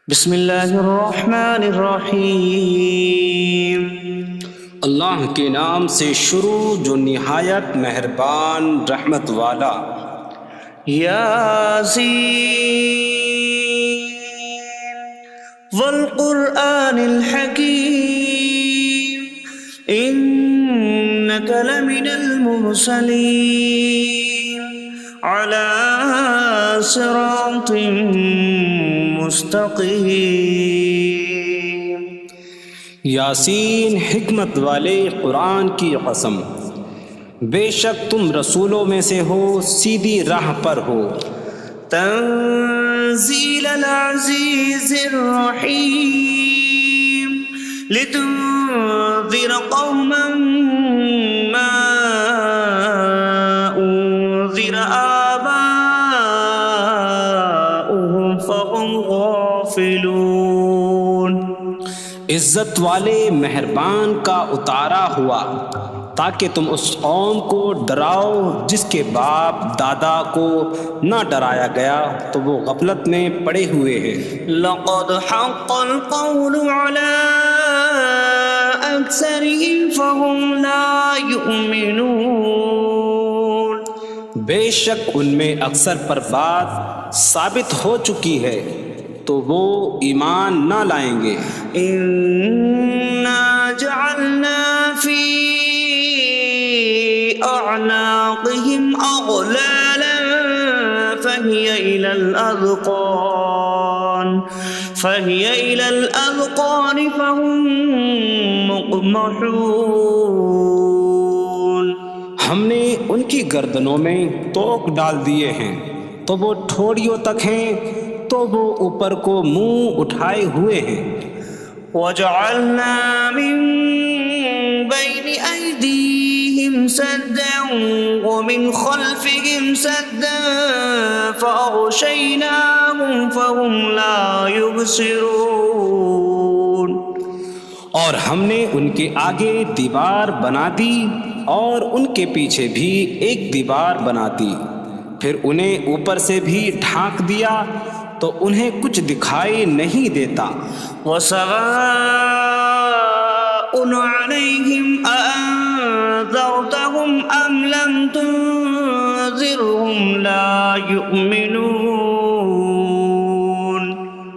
بسم اللہ الرحمن الرحیم۔ اللہ کے نام سے شروع جو نہایت مہربان رحمت والا۔ یاسین والقرآن الحکیم انک لمن المرسلین علی صراط مستقیم۔ یاسین حکمت والے قرآن کی قسم، بے شک تم رسولوں میں سے ہو، سیدھی راہ پر ہو۔ تنزیل العزیز الرحیم لتنذر قوما ما انذر آباؤهم فهم غافلون۔ عزت والے مہربان کا اتارا ہوا تاکہ تم اس قوم کو ڈراؤ جس کے باپ دادا کو نہ ڈرایا گیا تو وہ غفلت میں پڑے ہوئے ہیں۔ لقد حق القول على أكثرهم فهم لا يؤمنون۔ بے شک ان میں اکثر پر بات ثابت ہو چکی ہے تو وہ ایمان نہ لائیں گے۔ إنا جعلنا في أعناقهم أغلالا فهي إلى الأذقان فهم مقمحون۔ ہم نے ان کی گردنوں میں توق ڈال دیے ہیں تو وہ ٹھوڑیوں تک ہیں، تو وہ اوپر کو منہ اٹھائے ہوئے ہیں۔ وجعلنا من بين أيديهم سدا ومن خلفهم سدا فأغشيناهم فهم لا يبصرون۔ اور ہم نے ان کے آگے دیوار بنا دی اور ان کے پیچھے بھی ایک دیوار بنا دی، پھر انہیں اوپر سے بھی ڈھانک دیا تو انہیں کچھ دکھائی نہیں دیتا۔ وسواء عليهم أأنذرتهم أم لم تنذرهم لا يؤمنون۔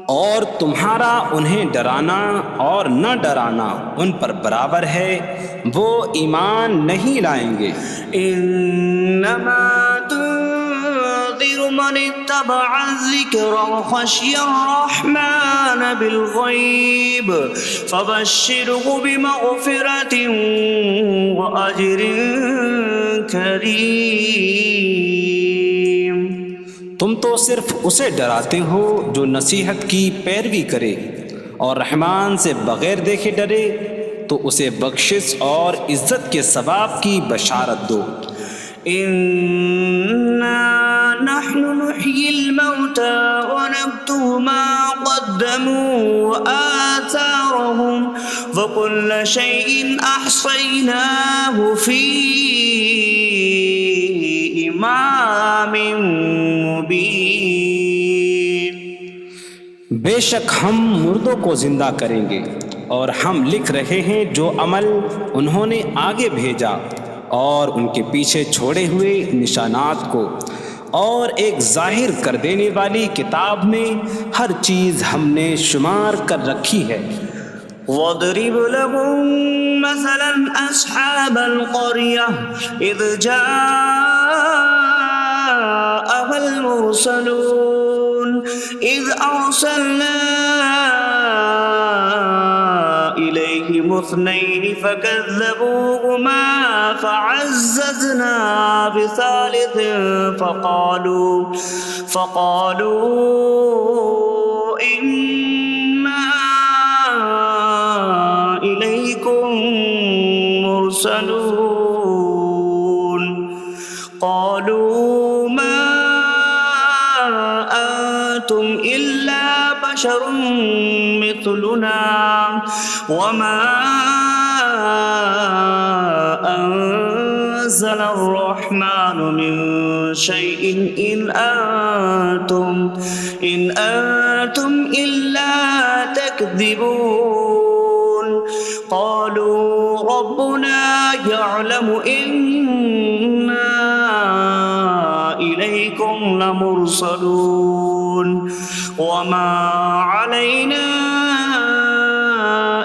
اور تمہارا انہیں ڈرانا اور نہ ڈرانا ان پر برابر ہے، وہ ایمان نہیں لائیں گے۔ انما تنذر من اتبع الذکر وخشی الرحمن بالغیب فبشره بمغفرة واجر کریم۔ تم تو صرف اسے ڈراتے ہو جو نصیحت کی پیروی کرے اور رحمان سے بغیر دیکھے ڈرے، تو اسے بخشش اور عزت کے ثواب کی بشارت دو۔ انا نحن نحيي الموتى ونكتب ما قدموا وآثارهم وكل شيء أحصيناه في إمام مبين۔ بے شک ہم مردوں کو زندہ کریں گے اور ہم لکھ رہے ہیں جو عمل انہوں نے آگے بھیجا اور ان کے پیچھے چھوڑے ہوئے نشانات کو، اور ایک ظاہر کر دینے والی کتاب میں ہر چیز ہم نے شمار کر رکھی ہے۔ وَاضْرِبْ لَهُم مَّثَلًا أَصْحَابَ الْقَرْيَةِ إِذْ جَاءَهَا الْمُرْسَلُونَ إِذْ أَرْسَلْنَا إِلَيْهِمُ اثْنَيْنِ فَكَذَّبُوهُمَا فَعَزَّزْنَا بِثَالِثٍ فَقَالُوا إِنَّا إِلَيْكُمْ مُرْسَلُونَ۔ قَالُوا مَا أَنتُمْ إِلَّا بَشَرٌ مِثْلُنَا وَمَا أَنتُمْ نزل الرحمن من شيء إن أنتم إلا تكذبون قالوا ربنا يعلم إنا إليكم لمرسلون وما علينا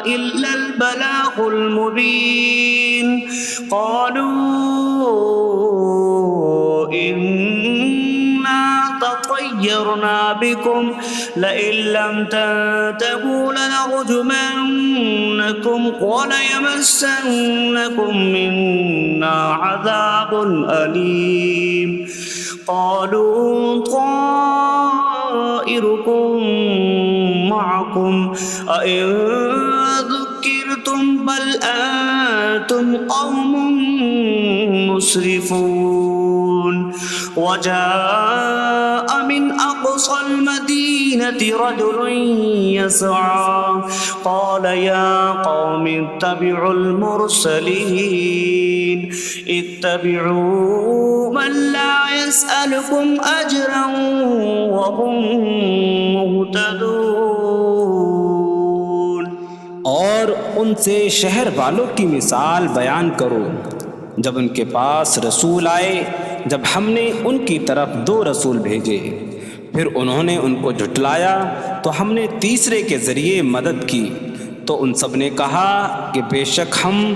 إلا البلاغ المبين قالوا إنا تطيرنا بكم لئن لم تنتهوا لنرجمنكم وليمسنكم منا عذاب أليم قالوا طائركم معكم أئن ذكرتم بل أنتم قوم مسرفون وجاء من أقصى المدينة رجل يسعى قال يا قوم اتبعوا المرسلين اتبعوا من لا يسألكم أجرا وهم مهتدون اور ان سے شہر والوں کی مثال بیان کرو جب ان کے پاس رسول آئے جب ہم نے ان کی طرف 2 رسول بھیجے پھر انہوں نے ان کو جھٹلایا تو ہم نے تیسرے کے ذریعے مدد کی تو ان سب نے کہا کہ بے شک ہم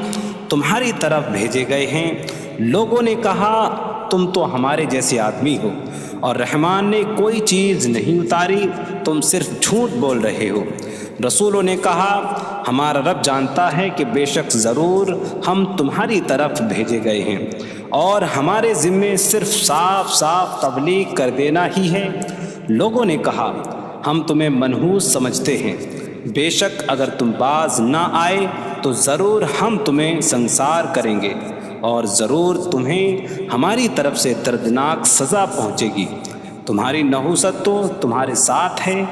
تمہاری طرف بھیجے گئے ہیں لوگوں نے کہا تم تو ہمارے جیسے آدمی ہو اور رحمان نے کوئی چیز نہیں اتاری تم صرف جھوٹ بول رہے ہو رسولوں نے کہا ہمارا رب جانتا ہے کہ بے شک ضرور ہم تمہاری طرف بھیجے گئے ہیں اور ہمارے ذمے صرف صاف صاف تبلیغ کر دینا ہی ہے لوگوں نے کہا ہم تمہیں منحوس سمجھتے ہیں بے شک اگر تم باز نہ آئے تو ضرور ہم تمہیں سنسار کریں گے اور ضرور تمہیں ہماری طرف سے دردناک سزا پہنچے گی تمہاری نحوست تو تمہارے ساتھ ہے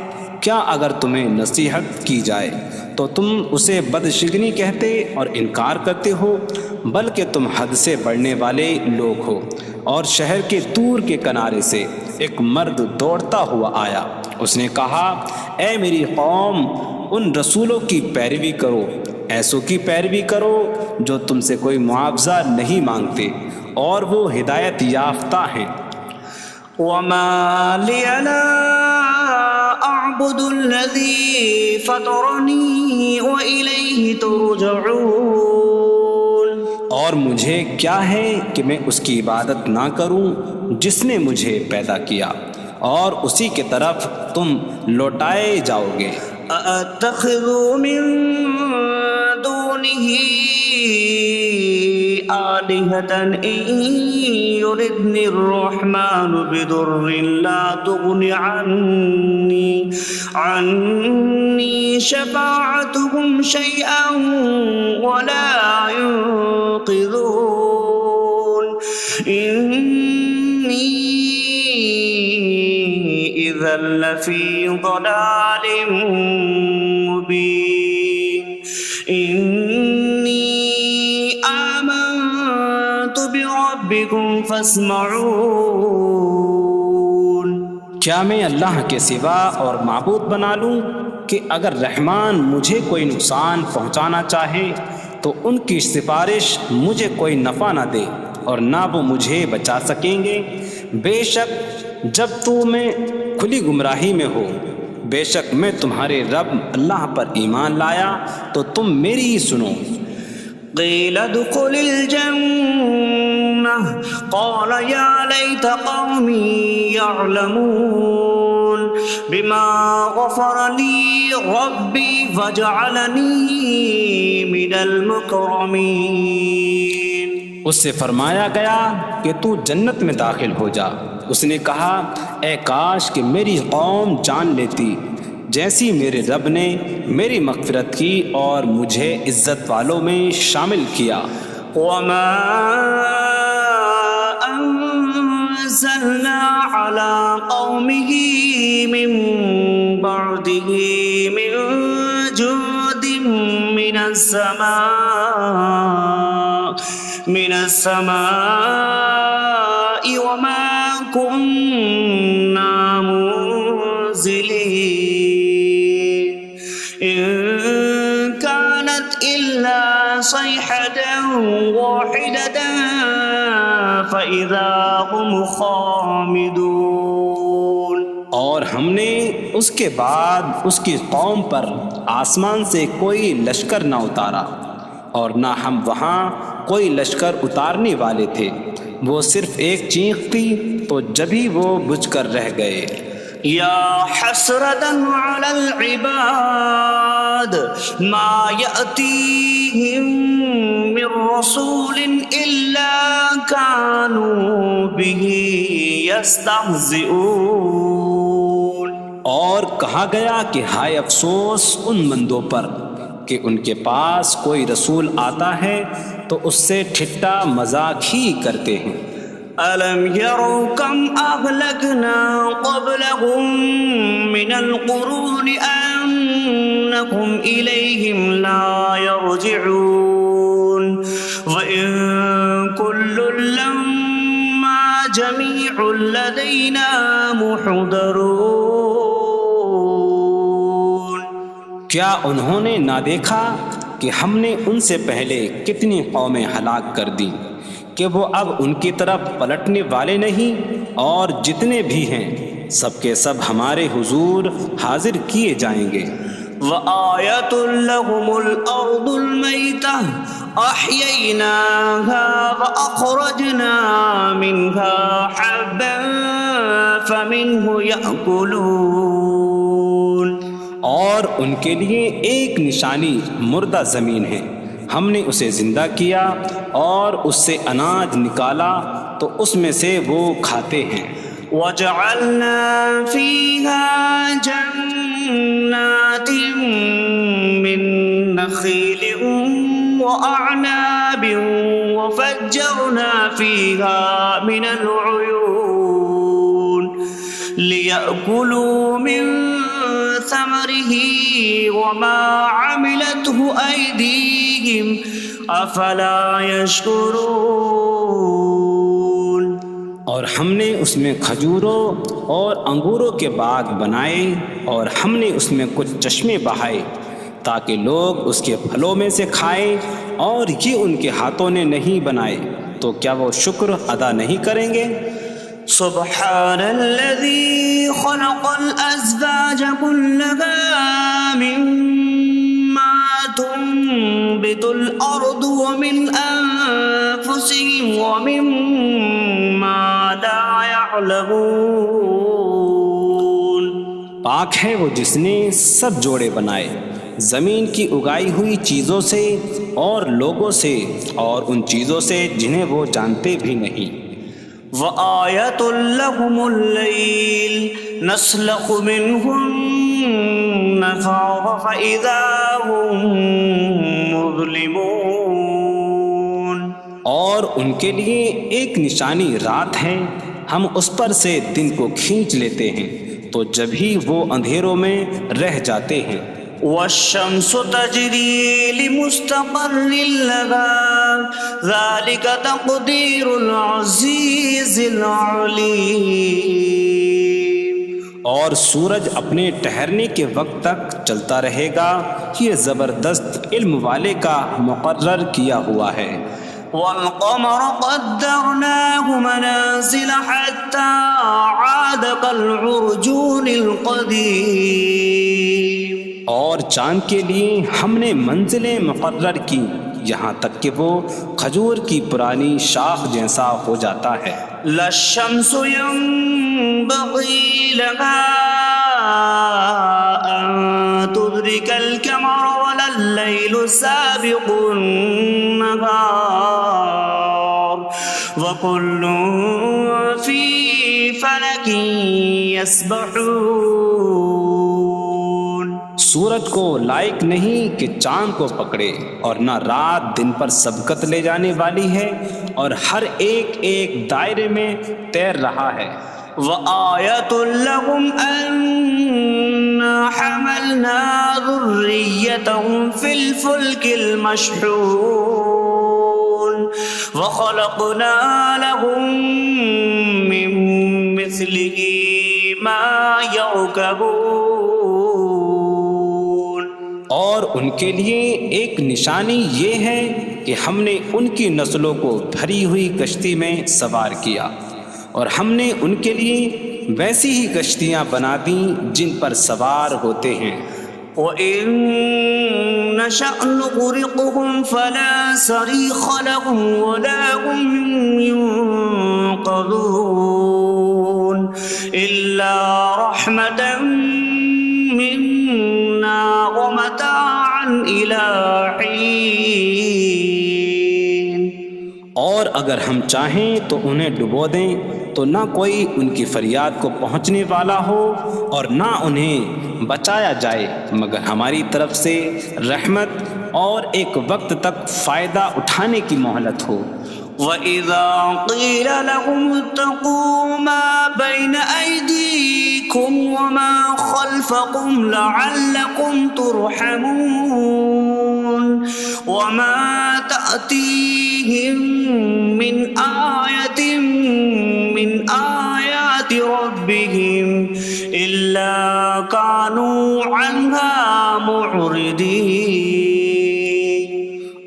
کیا اگر تمہیں نصیحت کی جائے تو تم اسے بدشگنی کہتے اور انکار کرتے ہو بلکہ تم حد سے بڑھنے والے لوگ ہو اور شہر کے دور کے کنارے سے ایک مرد دوڑتا ہوا آیا اس نے کہا اے میری قوم ان رسولوں کی پیروی کرو ایسوں کی پیروی کرو جو تم سے کوئی معاوضہ نہیں مانگتے اور وہ ہدایت یافتہ ہیں وما لي لا أعبد الذي فطرني وإليه ترجعون اور مجھے کیا ہے کہ میں اس کی عبادت نہ کروں جس نے مجھے پیدا کیا اور اسی کی طرف تم لوٹائے جاؤ گے أأتخذ من دونه آلهة إن يردني الرحمن بضر لا تغن عني شفاعتهم شيئا ولا ينقذون إني إذا لفي ضلال مبين إني آمنت بربكم فاسمعون کیا میں اللہ کے سوا اور معبود بنا لوں کہ اگر رحمان مجھے کوئی نقصان پہنچانا چاہے تو ان کی سفارش مجھے کوئی نفع نہ دے اور نہ وہ مجھے بچا سکیں گے بے شک جب میں کھلی گمراہی میں ہو بے شک میں تمہارے رب اللہ پر ایمان لایا تو تم میری ہی سنو قيل ادخل الجنة قال يا ليت قومي يعلمون بما غفر لي ربي فجعلني من المكرمين اس سے فرمایا گیا کہ تو جنت میں داخل ہو جا اس نے کہا اے کاش کہ میری قوم جان لیتی جیسی میرے رب نے میری مغفرت کی اور مجھے عزت والوں میں شامل کیا وما أنزلنا على قومه من بعده من جود من السماء من السماء وما كنا منزلين إن كانت إلا صيحة واحدة فإذا هم خامدون۔ اور ہم نے اس کے بعد اس کی قوم پر آسمان سے کوئی لشکر نہ اتارا، اور نہ ہم وہاں کوئی لشکر اتارنے والے تھے، وہ صرف ایک چیخ تھی تو جبھی وہ بجھ کر رہ گئے۔ یا حسرة على العباد ما يأتيهم من رسول إلا كانوا به يستهزئون۔ اور کہا گیا کہ ہائے افسوس ان بندوں پر کہ ان کے پاس کوئی رسول آتا ہے تو اس سے ٹھٹا مذاق ہی کرتے ہیں۔ أَلَمْ يَرَوْا كَمْ أَهْلَكْنَا قَبْلَهُمْ مِنَ الْقُرُونِ أَنَّكُمْ إِلَيْهِمْ لَا يَرْجِعُونَ وَإِن كُلٌّ لَّمَّا جَمِيعٌ لَّدَيْنَا مُحْضَرُونَ۔ کیا انہوں نے نہ دیکھا کہ ہم نے ان سے پہلے کتنی قومیں ہلاک کر دیں کہ وہ اب ان کی طرف پلٹنے والے نہیں، اور جتنے بھی ہیں سب کے سب ہمارے حضور حاضر کیے جائیں گے۔ وَآيَةٌ لَّهُمُ الْأَرْضُ الْمَيْتَةُ أَحْيَيْنَاهَا وَأَخْرَجْنَا مِنْهَا حَبًّا فَمِنْهُ يَأْكُلُونَ۔ اور ان کے لیے ایک نشانی مردہ زمین ہے، ہم نے اسے زندہ کیا اور اس سے اناج نکالا تو اس میں سے وہ کھاتے ہیں۔ وَجَعَلْنَا فِيهَا جَنَّاتٍ مِّن نَّخِيلٍ وَأَعْنَابٍ وَفَجَّرْنَا فِيهَا مِنَ الْعُيُونِ لِيَأْكُلُوا مِن ثَمَرِهِ وَمَا عَمِلَتْهُ أَيْدِيهِمْ أَفَلَا يَشْكُرُونَ۔ اور ہم نے اس میں کھجوروں اور انگوروں کے باغ بنائے، اور ہم نے اس میں کچھ چشمے بہائے تاکہ لوگ اس کے پھلوں میں سے کھائیں، اور یہ ان کے ہاتھوں نے نہیں بنائے، تو کیا وہ شکر ادا نہیں کریں گے؟ سبحان الذي خلق الأزواج كلها مما تنبت الأرض ومن أنفسهم ومما لا يعلمون۔ پاک ہے وہ جس نے سب جوڑے بنائے زمین کی اگائی ہوئی چیزوں سے اور لوگوں سے اور ان چیزوں سے جنہیں وہ جانتے بھی نہیں۔ وَآيَةٌ لَّهُمُ اللَّيْلُ نَسْلَخُ مِنْهُ النَّهَارَ فَإِذَا هُم مُظْلِمُونَ۔ اور ان کے لیے ایک نشانی رات ہے، ہم اس پر سے دن کو کھینچ لیتے ہیں تو جبھی وہ اندھیروں میں رہ جاتے ہیں۔ وَالشَّمْسُ تَجْرِي لِمُسْتَقَرٍّ لَّهَا ذَلِكَ تَقْدِيرُ الْعَزِيزِ الْعَلِيمِ۔ اور سورج اپنے ٹھہرنے کے وقت تک چلتا رہے گا، یہ زبردست علم والے کا مقرر کیا ہوا ہے۔ وَالْقَمَرَ قَدَّرْنَاهُ مَنَازِلَ حَتَّى عَادَ كَالْعُرْجُونِ الْقَدِيمِ۔ اور چاند کے لیے ہم نے منزلیں مقرر کی یہاں تک کہ وہ کھجور کی پرانی شاخ جیسا ہو جاتا ہے۔ لا الشمس ينبغي لها أن تدرك القمر ولا الليل سابق النهار وكل في فلك يسبحون۔ سورج کو لائق نہیں کہ چاند کو پکڑے، اور نہ رات دن پر سبقت لے جانے والی ہے، اور ہر ایک ایک دائرے میں تیر رہا ہے۔ وَآيَةٌ لَّهُمْ أَنَّا حَمَلْنَا ذُرِّيَّتَهُمْ فِي الْفُلْكِ الْمَشْحُونِ۔ وخلقنا لهم من مثله ما يركبون. اور ان کے لیے ایک نشانی یہ ہے کہ ہم نے ان کی نسلوں کو بھری ہوئی کشتی میں سوار کیا، اور ہم نے ان کے لیے ویسی ہی کشتیاں بنا دیں جن پر سوار ہوتے ہیں. وَإِن نَّشَأْ نُغْرِقْهُمْ فَلَا صَرِيخَ لَهُمْ وَلَا هُمْ يُنقَذُونَ إِلَّا رَحْمَةً مِّنَّا وَمَتَاعًا إِلَىٰ حِينٍ. اور اگر ہم چاہیں تو انہیں ڈبو دیں تو نہ کوئی ان کی فریاد کو پہنچنے والا ہو اور نہ انہیں بچایا جائے مگر ہماری طرف سے رحمت اور ایک وقت تک فائدہ اٹھانے کی مہلت ہو. وَإِذَا قِيلَ لَهُمُ اتَّقُوا مَا بَيْنَ أَيْدِيكُمْ وَمَا خَلْفَكُمْ لَعَلَّكُمْ تُرْحَمُونَ وَمَا تَأْتِيهِم مِّنْ آيَةٍ مِّنْ آيَاتِ رَبِّهِمْ إِلَّا كَانُوا عَنْهَا مُعْرِضِينَ.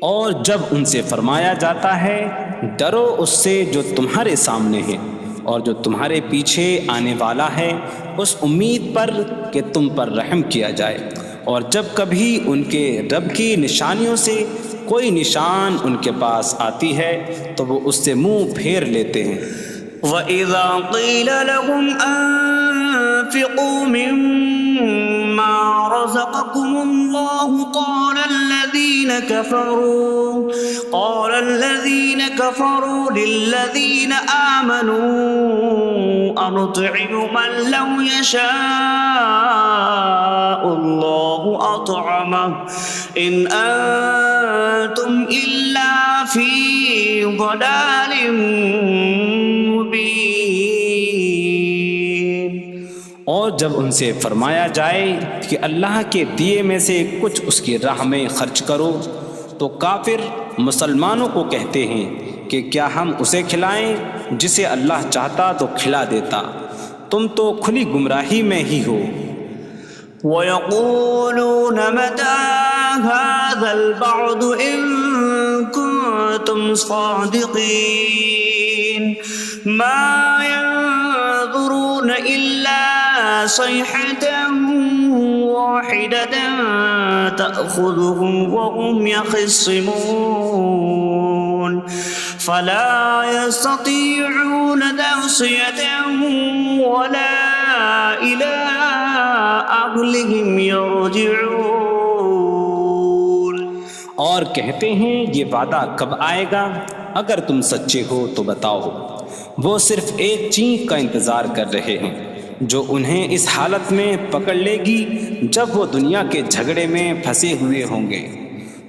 اور جب ان سے فرمایا جاتا ہے ڈرو اس سے جو تمہارے سامنے ہے اور جو تمہارے پیچھے آنے والا ہے، اس امید پر کہ تم پر رحم کیا جائے، اور جب کبھی ان کے رب کی نشانیوں سے کوئی نشان ان کے پاس آتی ہے تو وہ اس سے منہ پھیر لیتے ہیں. وَإِذَا قِيلَ لَهُمْ أَنفِقُوا مِمَّا رَزَقَكُمُ اللَّهُ قَالَ الَّذِينَ كَفَرُوا لِلَّذِينَ آمَنُوا أَنُطْعِمُ مَن لَّوْ يَشَاءُ اللَّهُ أَطْعَمَهُ إِنْ أَنتُمْ إِلَّا فِي ضَلَالٍ مبین. اور جب ان سے فرمایا جائے کہ اللہ کے دیے میں سے کچھ اس کی راہ میں خرچ کرو تو کافر مسلمانوں کو کہتے ہیں کہ کیا ہم اسے کھلائیں جسے اللہ چاہتا تو کھلا دیتا، تم تو کھلی گمراہی میں ہی ہو. وَيَقُولُونَ مَتَىٰ هَٰذَا الْوَعْدُ إِن كُنتُمْ صَادِقِينَ مَا يَنظُرُونَ إِلَّا صَيْحَةً وَاحِدَةً تَأْخُذُهُمْ وَهُمْ يَخِصِّمُونَ فَلَا يَسْتَطِيعُونَ تَوْصِيَةً وَلَا إِلَىٰ أَهْلِهِمْ يَرْجِعُونَ. اور کہتے ہیں یہ وعدہ کب آئے گا؟ اگر تم سچے ہو تو بتاؤ. وہ صرف ایک چینخ کا انتظار کر رہے ہیں جو انہیں اس حالت میں پکڑ لے گی جب وہ دنیا کے جھگڑے میں پھنسے ہوئے ہوں گے،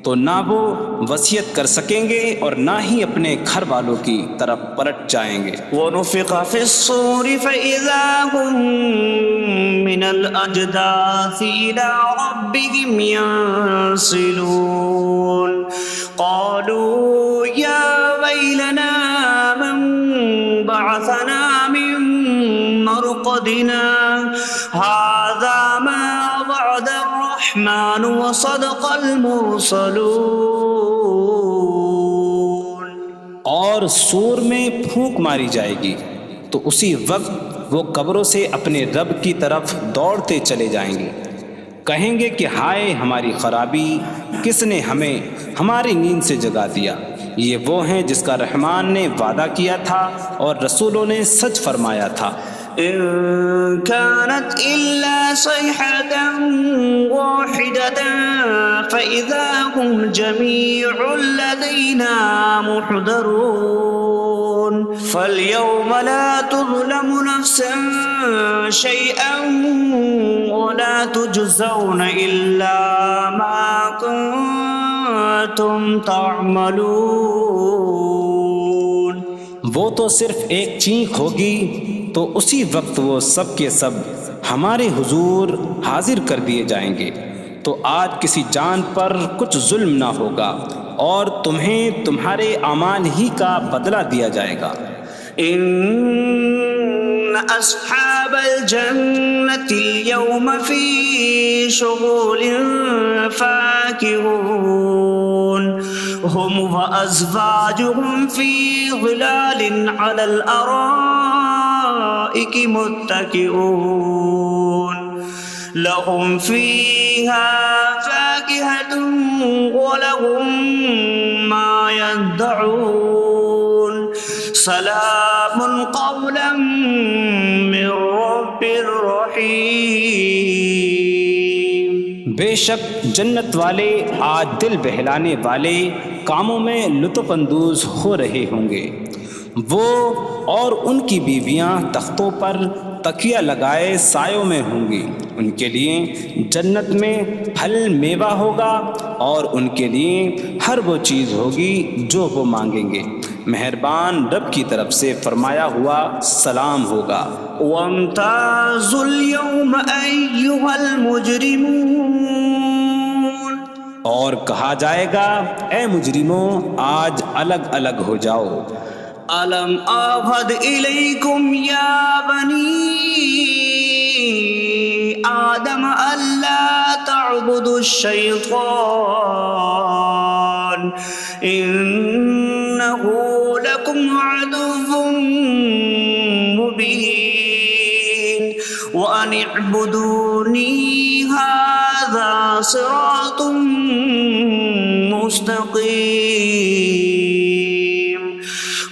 تو نہ وہ وصیت کر سکیں گے اور نہ ہی اپنے گھر والوں کی طرف پلٹ جائیں گے. وَنُفِخَ فِي الصُّورِ فَإِذَا هُم مِّنَ الْأَجْدَاثِ إِلَىٰ رَبِّهِمْ يَنسِلُونَ قَالُوا يَا وَيْلَنَا مَن بَعَثَنَا مِن مَّرْقَدِنَا هَٰذَا مَا وَعَدَ الرَّحْمَٰنُ وَصَدَقَ الْمُرْسَلُونَ. اور سور میں پھونک ماری جائے گی تو اسی وقت وہ قبروں سے اپنے رب کی طرف دوڑتے چلے جائیں گے، کہیں گے کہ ہائے ہماری خرابی، کس نے ہمیں ہماری نیند سے جگا دیا. یہ وہ ہیں جس کا رحمان نے وعدہ کیا تھا اور رسولوں نے سچ فرمایا تھا. إن كانت إلا صيحة واحدة فإذا هم جميع لدينا محضرون. فاليوم لا تظلم نفس شيئا ولا تجزون إلا ما كنتم تعملون. وہ تو صرف ایک چینخ ہوگی تو اسی وقت وہ سب کے سب ہمارے حضور حاضر کر دیے جائیں گے، تو آج کسی جان پر کچھ ظلم نہ ہوگا اور تمہیں تمہارے اعمال ہی کا بدلہ دیا جائے گا۔ إن أصحاب الجنة اليوم في شغل فاكهون هم وأزواجهم في ظلال على الأرائك متكئون لهم فيها فاكهة ولهم ما يدعون سلام قولا من رب رحیم۔ بے شک جنت والے آج دل بہلانے والے کاموں میں لطف اندوز ہو رہے ہوں گے۔ وہ اور ان کی بیویاں تختوں پر تکیہ لگائے سایوں میں ہوں گی۔ ان کے لیے جنت میں پھل میوہ ہوگا اور ان کے لیے ہر وہ چیز ہوگی جو وہ مانگیں گے۔ مہربان رب کی طرف سے فرمایا ہوا سلام ہوگا۔ وامتازوا اليوم أيها المجرمون، اور کہا جائے گا اے مجرموں آج الگ الگ ہو جاؤ۔ ألم أعهد إليكم يا بني آدم ألا تعبدوا الشيطان إنه لكم عدو مبين وأن اعبدوني هذا صراط مستقيم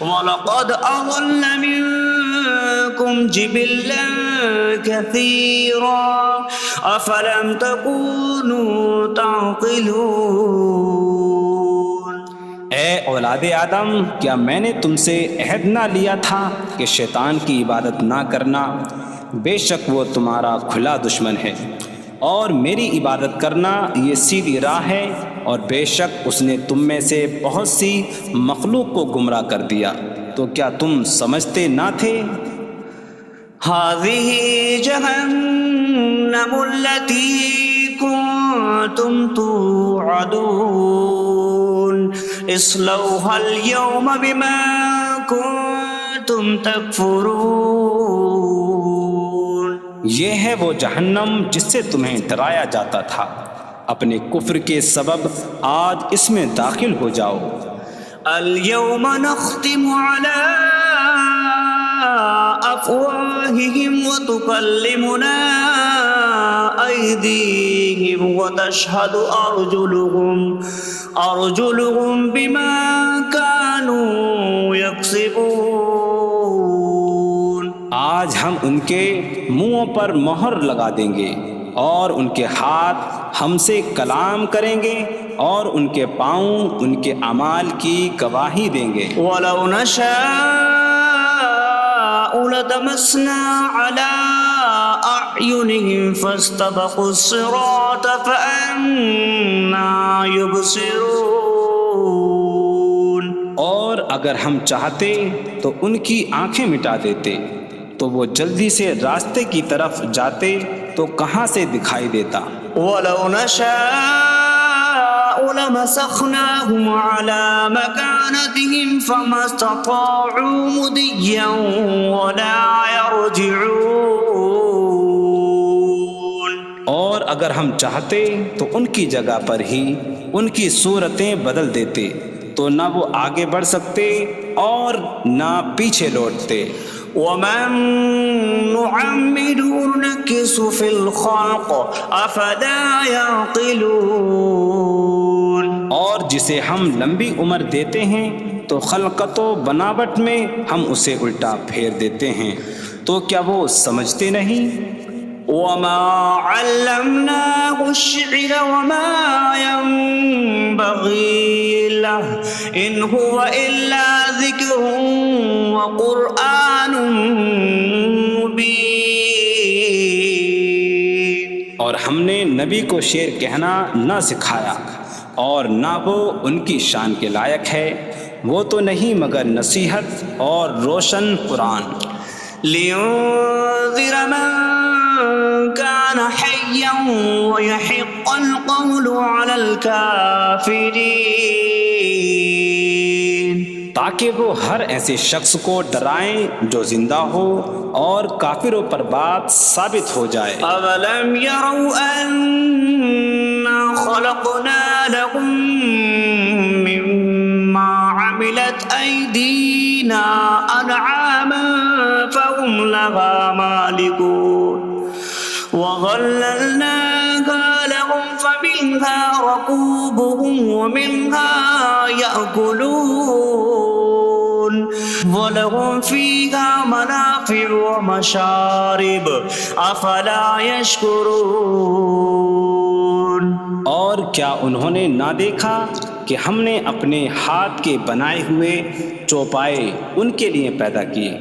وَلَقَدْ أَضَلَّ مِنكُمْ جِبِلًّا كَثِيرًا أَفَلَمْ تَكُونُوا تَعْقِلُونَ۔ اے اولاد آدم، کیا میں نے تم سے عہد نہ لیا تھا کہ شیطان کی عبادت نہ کرنا؟ بے شک وہ تمہارا کھلا دشمن ہے، اور میری عبادت کرنا یہ سیدھی راہ ہے، اور بے شک اس نے تم میں سے بہت سی مخلوق کو گمراہ کر دیا، تو کیا تم سمجھتے نہ تھے؟ هذه جهنم التي كنتم توعدون اصلوها اليوم بما كنتم تكفرون۔ یہ ہے وہ جہنم جس سے تمہیں ڈرایا جاتا تھا، اپنے کفر کے سبب آج اس میں داخل ہو جاؤ۔ اليوم نختم على أفواههم وتكلمنا أيديهم وتشهد أرجلهم بما كانوا يكسبون۔ آج ہم ان کے منہوں پر مہر لگا دیں گے، اور ان کے ہاتھ ہم سے کلام کریں گے، اور ان کے پاؤں ان کے اعمال کی گواہی دیں گے۔ وَلَوْ نَشَاءُ لَطَمَسْنَا عَلَىٰ أَعْيُنِهِمْ فَاسْتَبَقُوا الصِّرَاطَ فَأَنَّىٰ يُبْصِرُونَ۔ اور اگر ہم چاہتے تو ان کی آنکھیں مٹا دیتے، تو وہ جلدی سے راستے کی طرف جاتے تو کہاں سے دکھائی دیتا۔ وَلَوْ نَشَاءُ لَمَسَخْنَاهُمْ عَلَىٰ مَكَانَتِهِمْ فَمَا اسْتَطَاعُوا مُضِيًّا وَلَا يَرْجِعُونَ۔ اور اگر ہم چاہتے تو ان کی جگہ پر ہی ان کی صورتیں بدل دیتے، تو نہ وہ آگے بڑھ سکتے اور نہ پیچھے لوٹتے۔ وَمَن نُّعَمِّرْهُ نُنَكِّسْهُ فِي الْخَلْقِ أَفَلَا يَعْقِلُونَ۔ اور جسے ہم لمبی عمر دیتے ہیں تو خلقت و بناوٹ میں ہم اسے الٹا پھیر دیتے ہیں، تو کیا وہ سمجھتے نہیں؟ وَمَا عَلَّمْنَاهُ الشِّعْرَ وَمَا يَنبَغِي لَهُ إِنْ هُوَ إِلَّا ذِكْرٌ وَقُرْآنٌ مُّبِينٌ۔ اور ہم نے نبی کو شعر کہنا نہ سکھایا، اور نہ وہ ان کی شان کے لائق ہے، وہ تو نہیں مگر نصیحت اور روشن قرآن۔ لِيُنذِرَ مَن كَانَ حَيًّا حيا ويحق القول على الكافرين تاکہ وہ ہر ایسے شخص کو ڈرائیں جو زندہ ہو اور کافروں پر بات ثابت ہو جائے۔ أولم يروا أنا خلقنا لهم مما عملت أيدينا أنعاما فهم لها مالكون وظللناها لهم فمنها ركوبهم ومنها يأكلون وَلَهُمْ فِيهَا مَنَافِعُ وَمَشَارِبُ أَفَلَا يَشْكُرُونَ۔ اور کیا انہوں نے نہ دیکھا کہ ہم نے اپنے ہاتھ کے بنائے ہوئے چوپائے ان کے لیے پیدا کیے،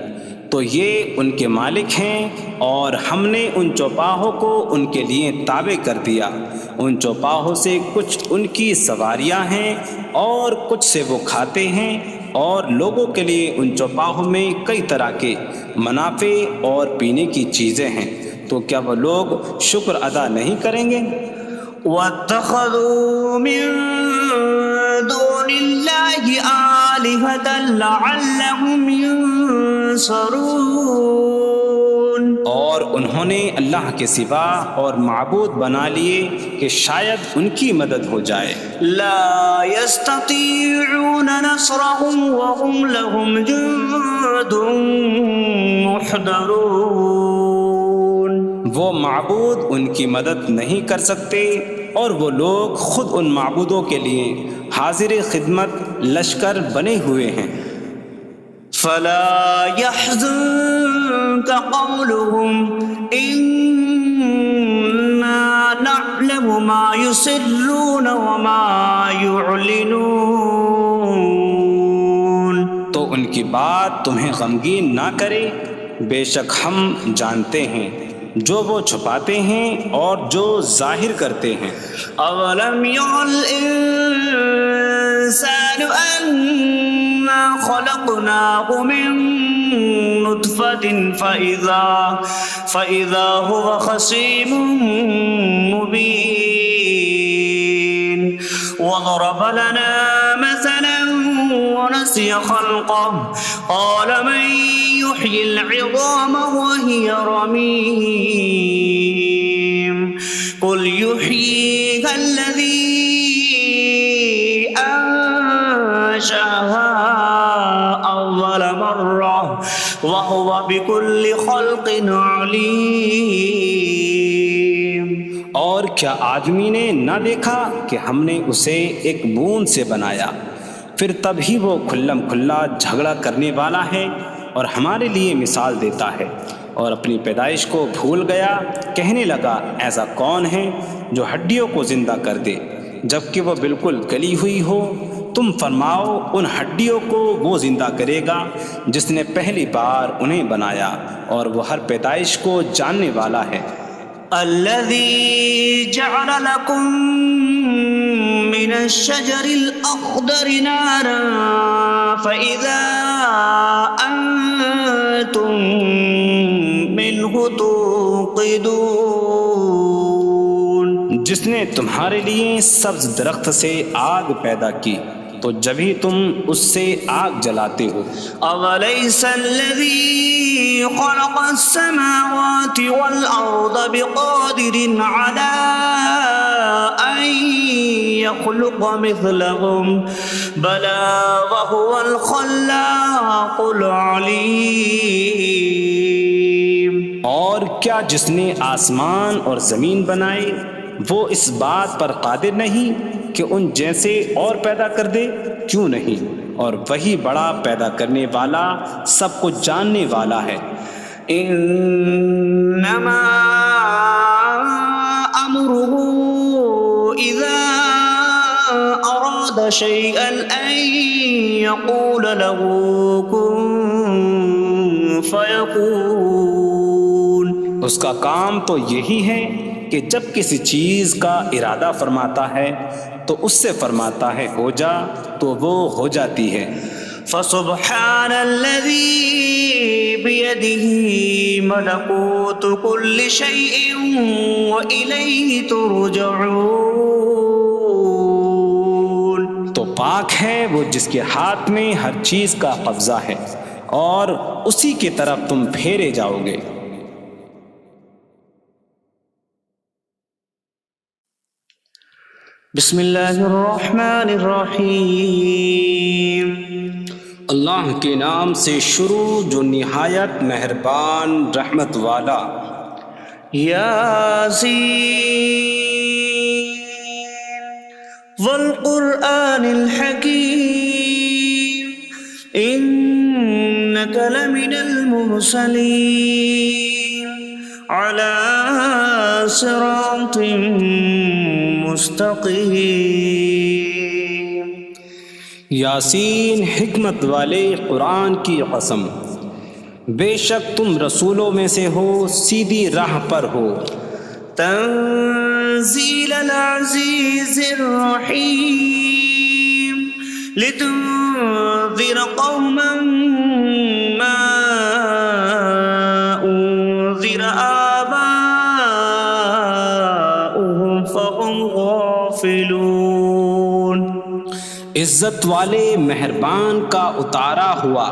تو یہ ان کے مالک ہیں، اور ہم نے ان چوپاہوں کو ان کے لیے تابع کر دیا۔ ان چوپاہوں سے کچھ ان کی سواریاں ہیں اور کچھ سے وہ کھاتے ہیں، اور لوگوں کے لیے ان چوپاہوں میں کئی طرح کے منافع اور پینے کی چیزیں ہیں، تو کیا وہ لوگ شکر ادا نہیں کریں گے؟ وَاتَّخَذُوا مِن دُونِ اللَّهِ آلِهَةً لَعَلَّهُمْ يُنصَرُونَ۔ اور انہوں نے اللہ کے سوا اور معبود بنا لیے کہ شاید ان کی مدد ہو جائے۔ لا يستطيعون نصرهم وهم لهم جند محضرون۔ وہ معبود ان کی مدد نہیں کر سکتے، اور وہ لوگ خود ان معبودوں کے لیے حاضر خدمت لشکر بنے ہوئے ہیں۔ فلا يحزنك قولهم إنا نعلم ما يسرون وما يعلنون۔ تو ان کی بات تمہیں غمگین نہ کرے، بے شک ہم جانتے ہیں جو وہ چھپاتے ہیں اور جو ظاہر کرتے ہیں۔ اولم ير الانسان انا خلقناه من نطفة فإذا هو خصيم مبين وضرب لنا مثلا ونسي خلقه قال من يحيي العظام وهي رميم قل يحييها الذي أنشأها أول مرة وهو بكل خلق عليم۔ اور کیا آدمی نے نہ دیکھا کہ ہم نے اسے ایک بوند سے بنایا، پھر تب ہی وہ کھلم کھلا جھگڑا کرنے والا ہے اور ہمارے لیے مثال دیتا ہے، اور اپنی پیدائش کو بھول گیا، کہنے لگا ایسا کون ہے جو ہڈیوں کو زندہ کر دے جبکہ وہ بالکل گلی ہوئی ہو؟ تم فرماؤ ان ہڈیوں کو وہ زندہ کرے گا جس نے پہلی بار انہیں بنایا، اور وہ ہر پیدائش کو جاننے والا ہے۔ الذي جعل لكم من الشجر الأخضر نارا فإذا أنتم منه توقدون۔ جس نے تمہارے لیے سبز درخت سے آگ پیدا کی تو جبھی تم اس سے آگ جلاتے ہو۔ أَوَلَيْسَ الَّذِي خَلَقَ السَّمَاوَاتِ وَالْأَرْضَ بِقَادِرٍ عَلَىٰ أَن يَخْلُقَ مِثْلَهُم بَلَىٰ وَهُوَ الْخَلَّاقُ الْعَلِيمُ۔ اور کیا جس نے آسمان اور زمین بنائے وہ اس بات پر قادر نہیں کہ ان جیسے اور پیدا کر دے؟ کیوں نہیں، اور وہی بڑا پیدا کرنے والا سب کچھ جاننے والا ہے۔ انما امره اذا اراد شيئا ان يقول له كن فيكون۔ اس کا کام تو یہی ہے کہ جب کسی چیز کا ارادہ فرماتا ہے تو اس سے فرماتا ہے ہو جا، تو وہ ہو جاتی ہے۔ فسبحان الذي بيده ملكوت كل شيء وإليه ترجعون. تو پاک ہے وہ جس کے ہاتھ میں ہر چیز کا قبضہ ہے اور اسی کی طرف تم پھیرے جاؤ گے. بسم اللہ الرحمن الرحیم. اللہ کے نام سے شروع جو نہایت مہربان رحمت والا. یاسین والقرآن الحکیم انک لمن المرسلین علی صراط مستقیم. یاسین حکمت والے قرآن کی قسم، بے شک تم رسولوں میں سے ہو، سیدھی راہ پر ہو. تنزیل العزیز الرحیم لتنذر قوما ما انذر آباؤهم فهم غافلون. عزت والے مہربان کا اتارا ہوا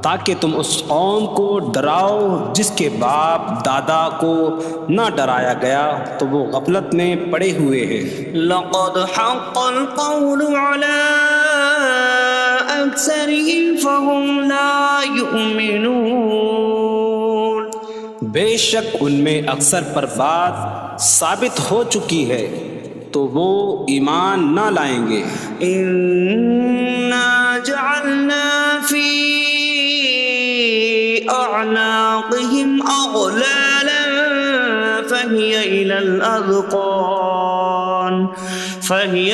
تاکہ تم اس قوم کو ڈراؤ جس کے باپ دادا کو نہ ڈرایا گیا تو وہ غفلت میں پڑے ہوئے ہیں. لقد حق القول على أكثرهم فهم لا يؤمنون. بے شک ان میں اکثر پر بات ثابت ہو چکی ہے تو وہ ایمان نہ لائیں گے. إنا جعلنا في أعناقهم أغلالا فهي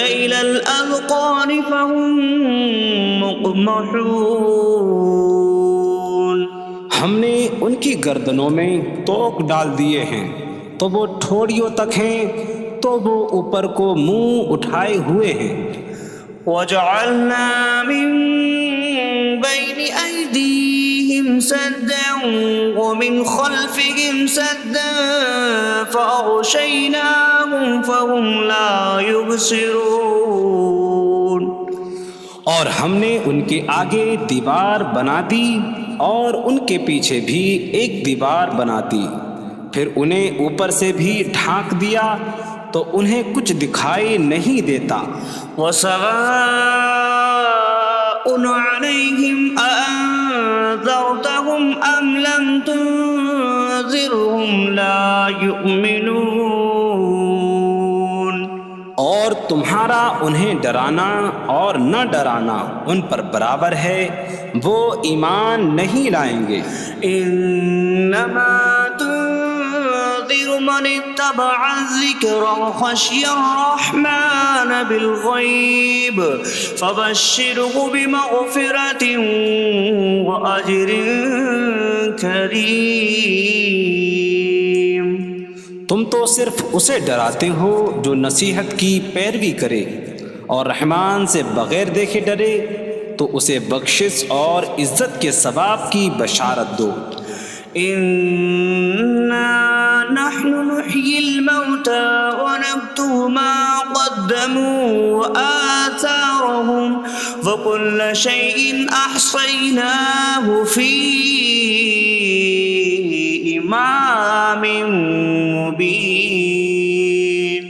إلى الأذقان فهم مقمحون. ہم نے ان کی گردنوں میں توق ڈال دیے ہیں تو وہ ٹھوڑیوں تک ہیں تو وہ اوپر کو منہ اٹھائے ہوئے ہیں. وجعلنا من بين أيديهم سدا ومن خلفهم سدا فأغشيناهم فهم لا يبصرون. اور ہم نے ان کے آگے دیوار بنا دی اور ان کے پیچھے بھی ایک دیوار بنا دی، پھر انہیں اوپر سے بھی ڈھانک دیا تو انہیں کچھ دکھائی نہیں دیتا. وسواء عليهم أأنذرتهم أم لم تنذرهم لا يؤمنون. اور تمہارا انہیں ڈرانا اور نہ ڈرانا ان پر برابر ہے، وہ ایمان نہیں لائیں گے. انما تنذر من اتبع الذکر وخشی الرحمن بالغیب فبشره بمغفرة وأجر کریم. تم تو صرف اسے ڈراتے ہو جو نصیحت کی پیروی کرے اور رحمان سے بغیر دیکھے ڈرے تو اسے بخشش اور عزت کے ثواب کی بشارت دو. انا نحن نحيي الموتى ونكتب ما قدموا وآثارهم وكل شيء أحصيناه في إمام مبين.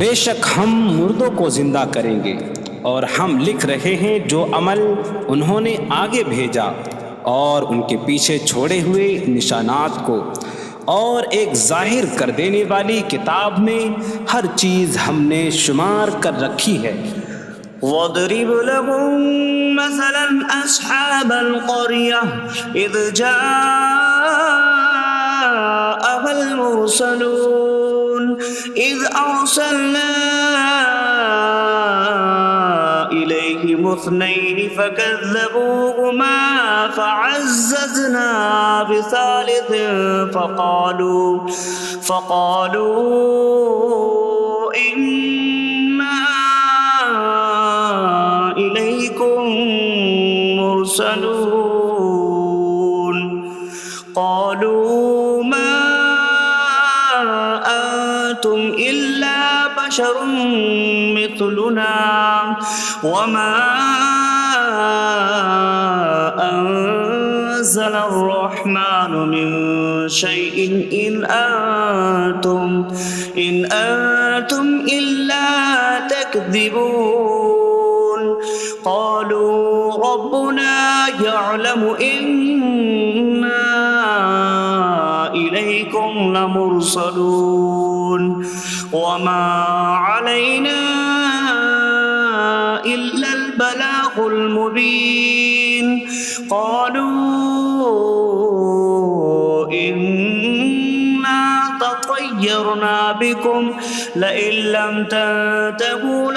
بے شک ہم مردوں کو زندہ کریں گے اور ہم لکھ رہے ہیں جو عمل انہوں نے آگے بھیجا اور ان کے پیچھے چھوڑے ہوئے نشانات کو، اور ایک ظاہر کر دینے والی کتاب میں ہر چیز ہم نے شمار کر رکھی ہے. وَاضْرِبْ لَهُم مَّثَلًا أَصْحَابَ الْقَرْيَةِ إِذْ جَاءَهَا الْمُرْسَلُونَ إِذْ أَرْسَلْنَا إِلَيْهِمُ اثْنَيْنِ فَكَذَّبُوهُمَا فَعَزَّزْنَا بِثَالِثٍ فَقَالُوا إِنَّا إِلَيْكُمْ لمرسلون قالوا ما أنتم إلا بشر مثلنا وما أنزل الرحمن من شيء إن أنتم إلا تكذبون قالوا ربنا يعلم إنا إليكم لمرسلون وما علينا إلا البلاغ المبين قالوا إنا تطيرنا بكم لئن لم تنتهوا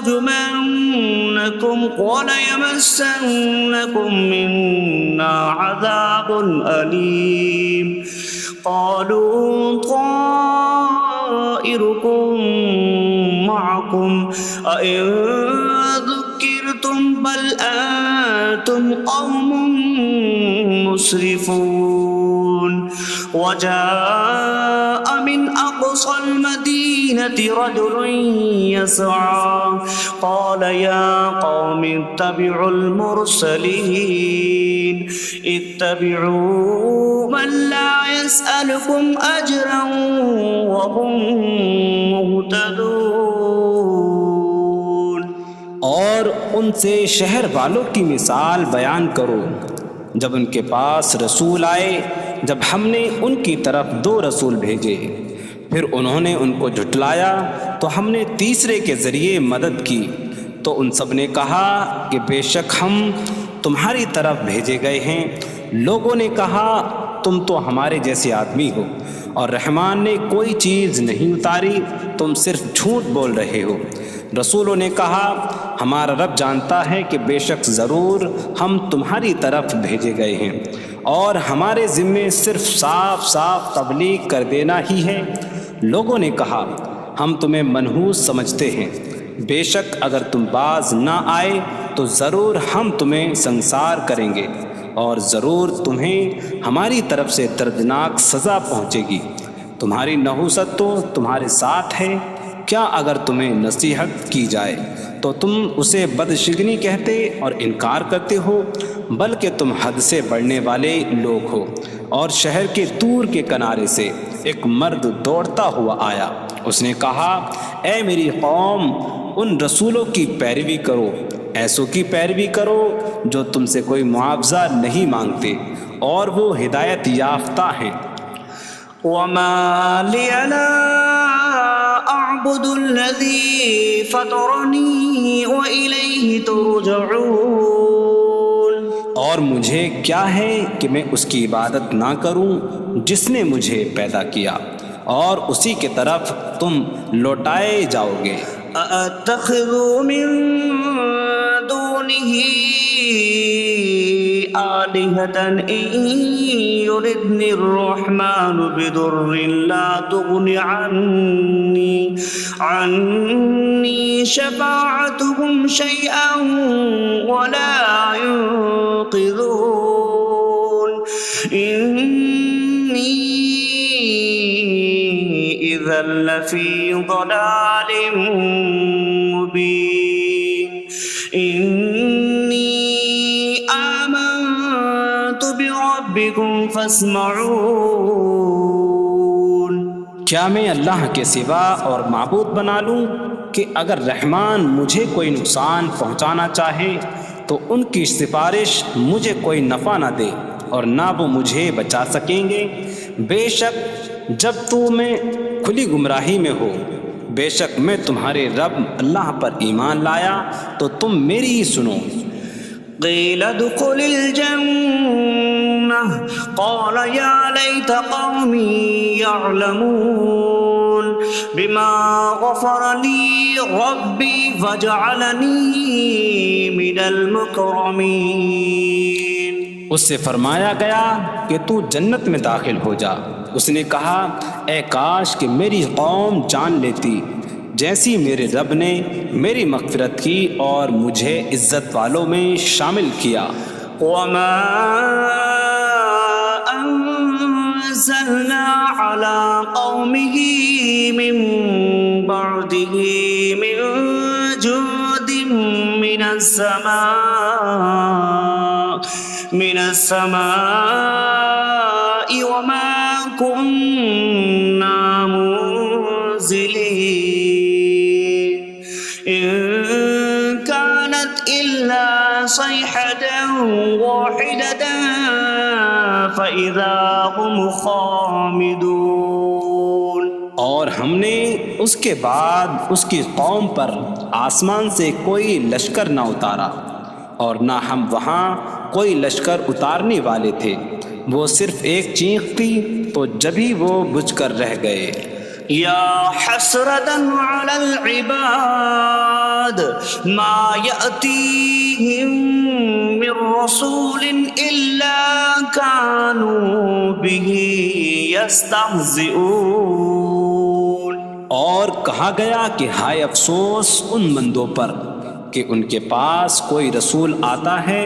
لنرجمنكم وليمسنكم منا عذاب أليم قالوا طائركم معكم أئن ذكرتم بل أنتم قوم مسرفون وجاء من أقصى المدينة رجل يسعى قال يا قوم اتبعوا المرسلين اتبعوا من لا يسألكم أجرا وهم مهتدون اور ان سے شہر والوں کی مثال بیان کرو جب ان کے پاس رسول آئے جب ہم نے ان کی طرف 2 رسول بھیجے پھر انہوں نے ان کو جھٹلایا تو ہم نے تیسرے کے ذریعے مدد کی تو ان سب نے کہا کہ بے شک ہم تمہاری طرف بھیجے گئے ہیں لوگوں نے کہا تم تو ہمارے جیسے آدمی ہو اور رحمان نے کوئی چیز نہیں اتاری تم صرف جھوٹ بول رہے ہو رسولوں نے کہا ہمارا رب جانتا ہے کہ بے شک ضرور ہم تمہاری طرف بھیجے گئے ہیں اور ہمارے ذمے صرف صاف صاف تبلیغ کر دینا ہی ہے لوگوں نے کہا ہم تمہیں منحوس سمجھتے ہیں بے شک اگر تم باز نہ آئے تو ضرور ہم تمہیں سنسار کریں گے اور ضرور تمہیں ہماری طرف سے دردناک سزا پہنچے گی تمہاری نحوست تو تمہارے ساتھ ہے کیا اگر تمہیں نصیحت کی جائے تو تم اسے بدشگنی کہتے اور انکار کرتے ہو بلکہ تم حد سے بڑھنے والے لوگ ہو اور شہر کے دور کے کنارے سے ایک مرد دوڑتا ہوا آیا اس نے کہا اے میری قوم ان رسولوں کی پیروی کرو ایسوں کی پیروی کرو جو تم سے کوئی معاوضہ نہیں مانگتے اور وہ ہدایت یافتہ ہیں وما لي لا أعبد الذي فطرني وإليه ترجعون اور مجھے کیا ہے کہ میں اس کی عبادت نہ کروں جس نے مجھے پیدا کیا اور اسی کی طرف تم لوٹائے جاؤ گے أأتخذ من دونه آلهة إن يردني الرحمن بضر لا تغن عني شفاعتهم شيئا ولا ينقذون إني إذا لفي ضلال مبين إني آمنت بربكم فاسمعون کیا میں اللہ کے سوا اور معبود بنا لوں کہ اگر رحمان مجھے کوئی نقصان پہنچانا چاہے تو ان کی سفارش مجھے کوئی نفع نہ دے اور نہ وہ مجھے بچا سکیں گے بے شک جب میں کھلی گمراہی میں ہو بے شک میں تمہارے رب اللہ پر ایمان لایا تو تم میری ہی سنو قیل ادخل الجنة قال یا لیت قومی یعلمون بما غفر لی ربی وجعلنی من المکرمین اس سے فرمایا گیا کہ تو جنت میں داخل ہو جا اس نے کہا اے کاش کہ میری قوم جان لیتی جیسی میرے رب نے میری مغفرت کی اور مجھے عزت والوں میں شامل کیا وما أنزلنا على قومه من بعده من جود من السماء وما كنا منزلين إن كانت إلا صيحة واحدة فإذا هم خامدون. اور ہم نے اس کے بعد اس کی قوم پر آسمان سے کوئی لشکر نہ اتارا اور نہ ہم وہاں کوئی لشکر اتارنے والے تھے. وہ صرف ایک چیخ کی تو جبھی وہ بجھ کر رہ گئے. یا حسرة على العباد ما يأتيهم من رسول إلا كانوا به يستهزئون. اور کہا گیا کہ ہائے افسوس ان بندوں پر کہ ان کے پاس کوئی رسول آتا ہے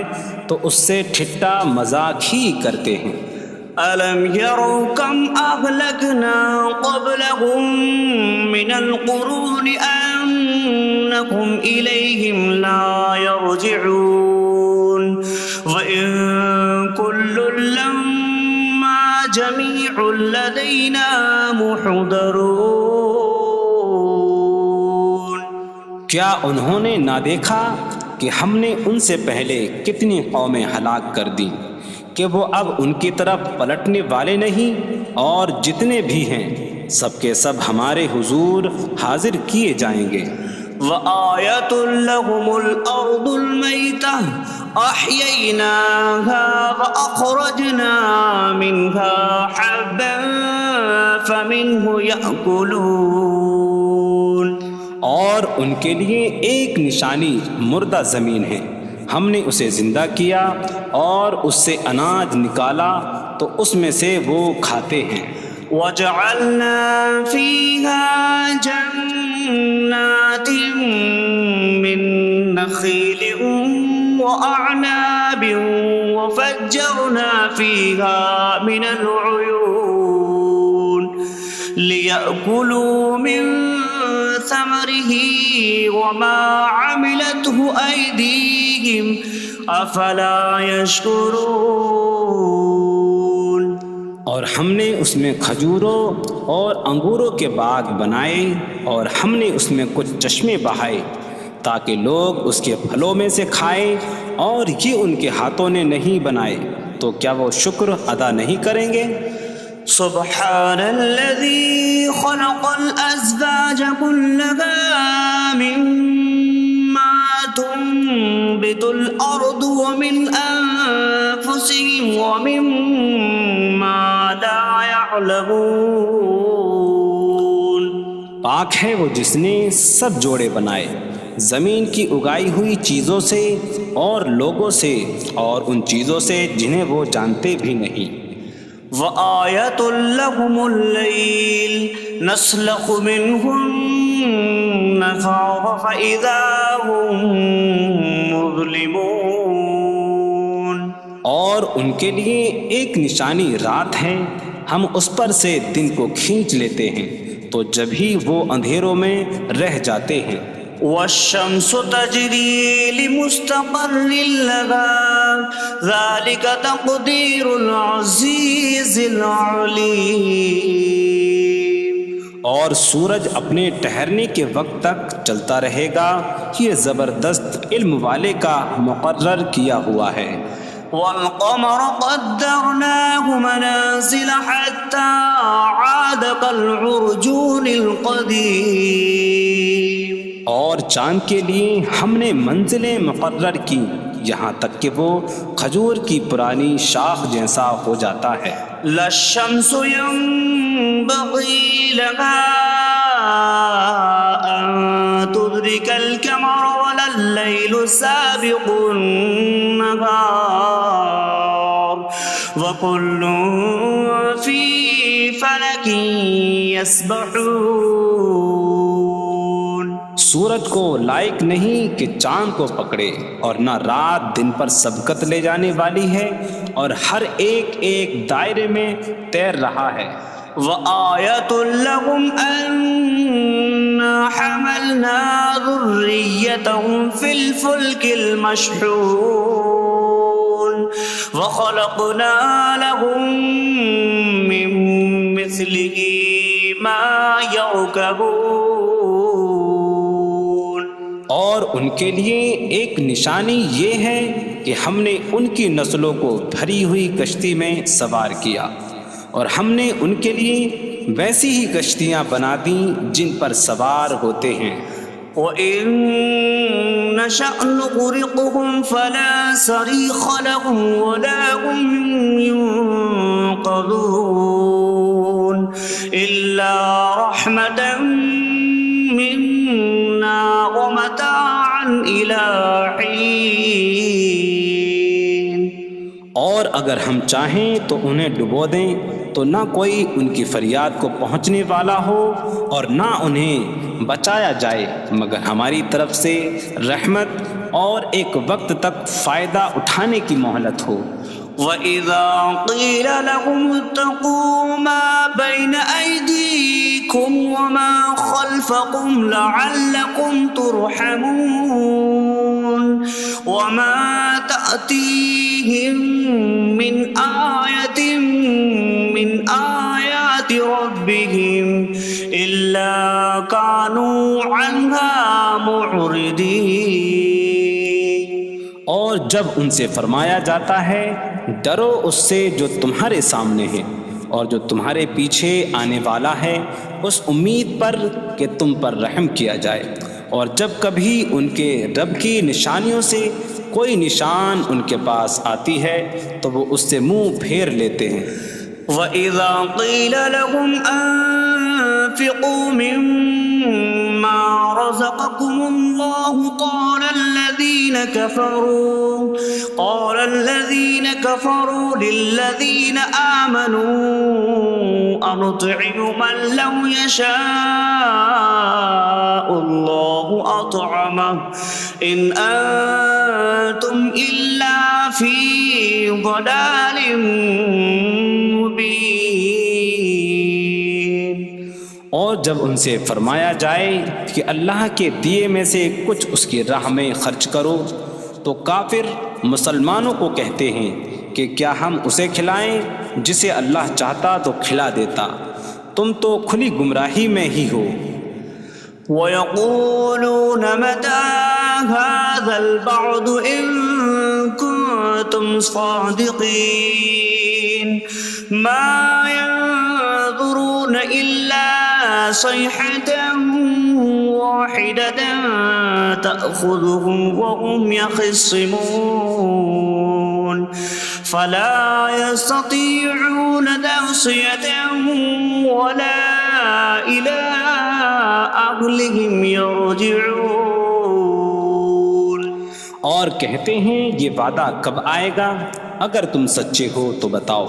تو اس سے ٹھٹا مذاق ہی کرتے ہیں. أَلَمْ يَرَوْا كَمْ أَهْلَكْنَا قَبْلَهُمْ مِنَ الْقُرُونِ أَنَّكُمْ إِلَيْهِمْ لَا يَرْجِعُونَ وَإِن كُلٌّ لَمَّا جَمِيعٌ لَدَيْنَا مُحْضَرُونَ. کیا انہوں نے نہ دیکھا کہ ہم نے ان سے پہلے کتنی قومیں ہلاک کر دیں کہ وہ اب ان کی طرف پلٹنے والے نہیں، اور جتنے بھی ہیں سب کے سب ہمارے حضور حاضر کیے جائیں گے. وَآيَةٌ لَهُمُ الْأَرْضُ الْمَيْتَةُ أَحْيَيْنَاهَا وَأَخْرَجْنَا مِنْهَا حَبًّا فَمِنْهُ يَأْكُلُونَ. اور ان کے لیے ایک نشانی مردہ زمین ہے، ہم نے اسے زندہ کیا اور اس سے اناج نکالا تو اس میں سے وہ کھاتے ہیں. وَجَعَلْنَا فِيهَا جَنَّاتٍ مِّن نَخِيلٍ وَأَعْنَابٍ وَفَجَّرْنَا فِيهَا مِنَ الْعُيُونِ لِيَأْكُلُوا مِن ثمره وما عملته أيديهم أفلا يشكرون. اور ہم نے اس میں کھجوروں اور انگوروں کے باغ بنائے اور ہم نے اس میں کچھ چشمے بہائے تاکہ لوگ اس کے پھلوں میں سے کھائیں، اور یہ ان کے ہاتھوں نے نہیں بنائے تو کیا وہ شکر ادا نہیں کریں گے؟ سبحان الذي خلق الأزواج كلها مما تنبت الأرض ومن أنفسهم ومما لا يعلمون. پاک ہے وہ جس نے سب جوڑے بنائے زمین کی اگائی ہوئی چیزوں سے اور لوگوں سے اور ان چیزوں سے جنہیں وہ جانتے بھی نہیں. وَآيَةٌ لَهُمُ اللَّيْلُ نَسْلَخُ مِنْهُ النَّهَارَ فَإِذَا هُمْ مُظْلِمُونَ. اور ان کے لیے ایک نشانی رات ہے، ہم اس پر سے دن کو کھینچ لیتے ہیں تو جب ہی وہ اندھیروں میں رہ جاتے ہیں. وَالشَّمْسُ تَجْرِي لِمُسْتَقَرٍّ لَهَا ذَلِكَ تَقْدِيرُ الْعَزِيزِ الْعَلِيمِ. اور سورج اپنے ٹھہرنے کے وقت تک چلتا رہے گا، یہ زبردست علم والے کا مقرر کیا ہوا ہے. وَالْقَمَرَ قَدَّرْنَاهُ مَنَازِلَ حَتَّى عَادَ كَالْعُرْجُونِ الْقَدِيمِ. اور چاند کے لیے ہم نے منزلیں مقرر کی یہاں تک کہ وہ کھجور کی پرانی شاخ جیسا ہو جاتا ہے. لَا الشَّمْسُ يَنبَغِي لَهَا أَن تُدْرِكَ الْقَمَرَ وَلَا اللَّيْلُ سَابِقُ النَّهَارِ وَكُلٌّ فِي فَلَكٍ يَسْبَحُونَ. سورج کو لائق نہیں کہ چاند کو پکڑے، اور نہ رات دن پر سبقت لے جانے والی ہے، اور ہر ایک ایک دائرے میں تیر رہا ہے۔ وَآيَةٌ لَهُمْ أَنَّا حَمَلْنَا ذُرِّيَّتَهُمْ فِي الْفُلْكِ الْمَشْحُونِ وَخَلَقْنَا لَهُم مِّن مِّثْلِهِ مَا يَرْكَبُونَ۔ اور ان کے لیے ایک نشانی یہ ہے کہ ہم نے ان کی نسلوں کو بھری ہوئی کشتی میں سوار کیا، اور ہم نے ان کے لیے ویسی ہی کشتیاں بنا دیں جن پر سوار ہوتے ہیں۔ وَإِن نَّشَأْ نُغْرِقْهُمْ فَلَا صَرِيخَ لَهُمْ وَلَا هُمْ يُنقَذُونَ إِلَّا رَحْمَةً مِّنَّا وَمَتَاعًا إِلَىٰ حِينٍ۔ اور اگر ہم چاہیں تو انہیں ڈبو دیں تو نہ کوئی ان کی فریاد کو پہنچنے والا ہو، اور نہ انہیں بچایا جائے مگر ہماری طرف سے رحمت اور ایک وقت تک فائدہ اٹھانے کی مہلت ہو۔ وَإِذَا قِيلَ لَهُمُ اتَّقُوا مَا بَيْنَ أَيْدِيكُمْ وَمَا خَلْفَكُمْ لَعَلَّكُمْ تُرْحَمُونَ وَمَا تَأْتِيهِم مِّنْ آيَةٍ مِّنْ آيَاتِ رَبِّهِمْ إِلَّا كَانُوا عَنْهَا مُعْرِضِينَ۔ اور جب ان سے فرمایا جاتا ہے ڈرو اس سے جو تمہارے سامنے ہے اور جو تمہارے پیچھے آنے والا ہے، اس امید پر کہ تم پر رحم کیا جائے، اور جب کبھی ان کے رب کی نشانیوں سے کوئی نشان ان کے پاس آتی ہے تو وہ اس سے منہ پھیر لیتے ہیں۔ وَإِذَا قِيلَ لَهُمْ أَنفِقُوا مِمَّا رَزَقَكُمُ اللَّهُ قَالَ الَّذِينَ كَفَرُوا لِلَّذِينَ آمَنُوا أَنُطْعِمُ مَن لَّوْ يَشَاءُ اللَّهُ أَطْعَمَهُ إِنْ أَنتُمْ إِلَّا فِي ضَلَالٍ مُّبِينٍ۔ اور جب ان سے فرمایا جائے کہ اللہ کے دیے میں سے کچھ اس کی راہ میں خرچ کرو تو کافر مسلمانوں کو کہتے ہیں کہ کیا ہم اسے کھلائیں جسے اللہ چاہتا تو کھلا دیتا، تم تو کھلی گمراہی میں ہی ہو۔ وَيَقُولُونَ مَتَىٰ هَٰذَا الْوَعْدُ إِن كُنتُمْ صَادِقِينَ مَا يَنظُرُونَ إِلَّا صَيْحَةً وَاحِدَةً تَأْخُذُهُمْ وَهُمْ يَخِصِّمُونَ فَلَا يَسْتَطِيعُونَ تَوْصِيَةً وَلَا إِلَىٰ أَهْلِهِمْ يَرْجِعُونَ۔ اور کہتے ہیں یہ وعدہ کب آئے گا؟ اگر تم سچے ہو تو بتاؤ۔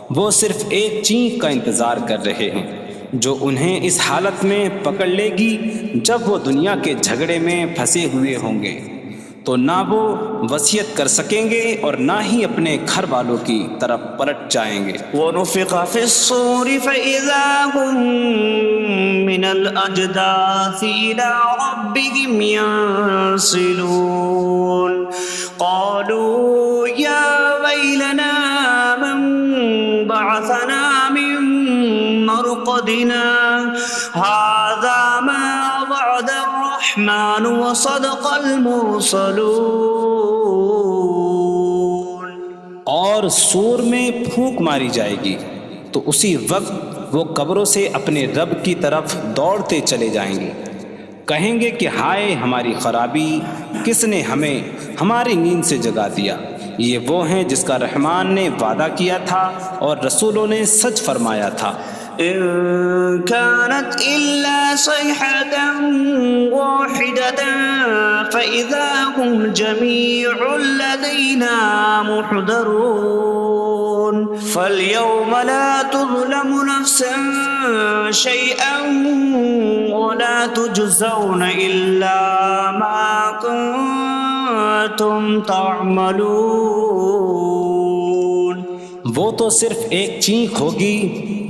وہ صرف ایک چینخ کا انتظار کر رہے ہیں جو انہیں اس حالت میں پکڑ لے گی جب وہ دنیا کے جھگڑے میں پھنسے ہوئے ہوں گے، تو نہ وہ وصیت کر سکیں گے اور نہ ہی اپنے گھر والوں کی طرف پلٹ جائیں گے۔ وَنُفِخَ فِي الصُّورِ فَإِذَا هُم مِّنَ الْأَجْدَاثِ إِلَىٰ رَبِّهِمْ يَنسِلُونَ قَالُوا يَا وَيْلَنَا مَن بَعَثَنَا مِن مَّرْقَدِنَا هَٰذَا مَا وَعَدَ الرَّحْمَٰنُ وَصَدَقَ الْمُرْسَلُونَ۔ اور سور میں پھونک ماری جائے گی تو اسی وقت وہ قبروں سے اپنے رب کی طرف دوڑتے چلے جائیں گے، کہیں گے کہ ہائے ہماری خرابی، کس نے ہمیں ہماری نیند سے جگا دیا۔ یہ وہ ہیں جس کا رحمان نے وعدہ کیا تھا اور رسولوں نے سچ فرمایا تھا۔ إن كانت إلا صيحة واحدة فإذا هم جميع لدينا محضرون فاليوم لا تظلم نفس شيئا ولا تجزون إلا ما كنتم تعملون۔ وہ تو صرف ایک چینخ ہوگی